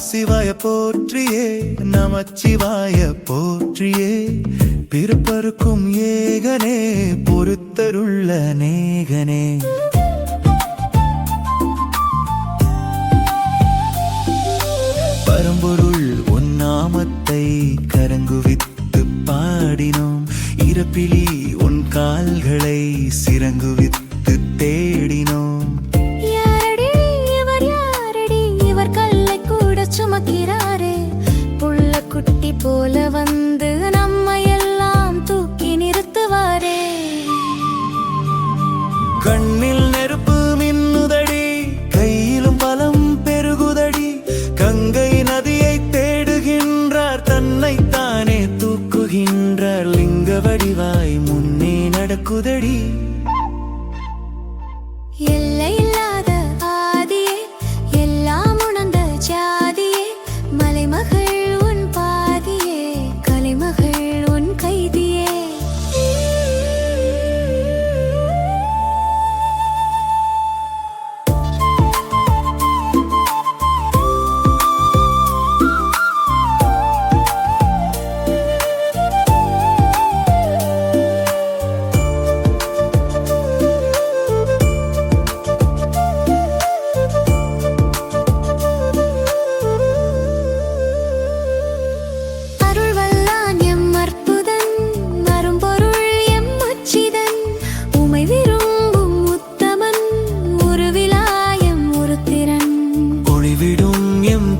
சிவாய போற்றியே நமச்சிவாய போற்றியே பிறப்பருக்கும் ஏகனே பொறுத்தருள்ள நேகனே பரம்பொருள் உன் நாமத்தை கரங்குவித்து பாடினோம் இறப்பிலி உன் கால்களை சிறங்குவித்து தேடினோம் சுமக்கிறாரே புள்ள குட்டி போல வந்து நம்மை எல்லாம் தூக்கி நிறுத்துவாரே கண்ணில் நெருப்பு மின்னுதடி கையிலும் பலம் பெருகுதடி கங்கை நதியை தேடுகின்றார் தன்னை தானே தூக்குகின்றார் லிங்க வடிவாய் முன்னே நடக்குதடி எல்லை இல்லாத ஆதியே எல்லாம் உணர்ந்த ஜாதியே மலைமகள் உன் பாதியே கலைமகள் உன் கைதியே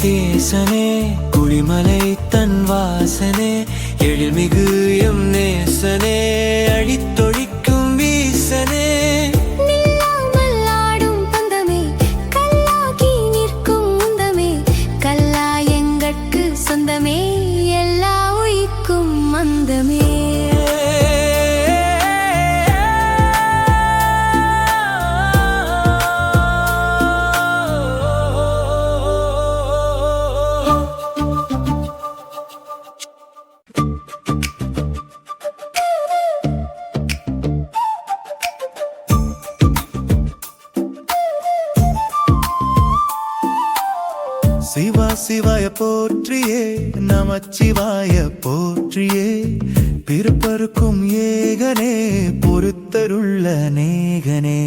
தேசனே குளிமலை தன் வாசனே எழில்மிகு எம் நேசனே அழித்தொழிக்கும் வீசனே நில்லாமல் ஆடும் பந்தமே கல்லாகி நிற்கும் முந்தமே கல்லா எங்கட்கு சொந்தமே எல்லா உயிர்க்கும் மந்தமே சிவா சிவாய போற்றியே நமச்சிவாய போற்றியே பிறப்பருக்கும் ஏகனே பொறுத்தருள்ள நேகனே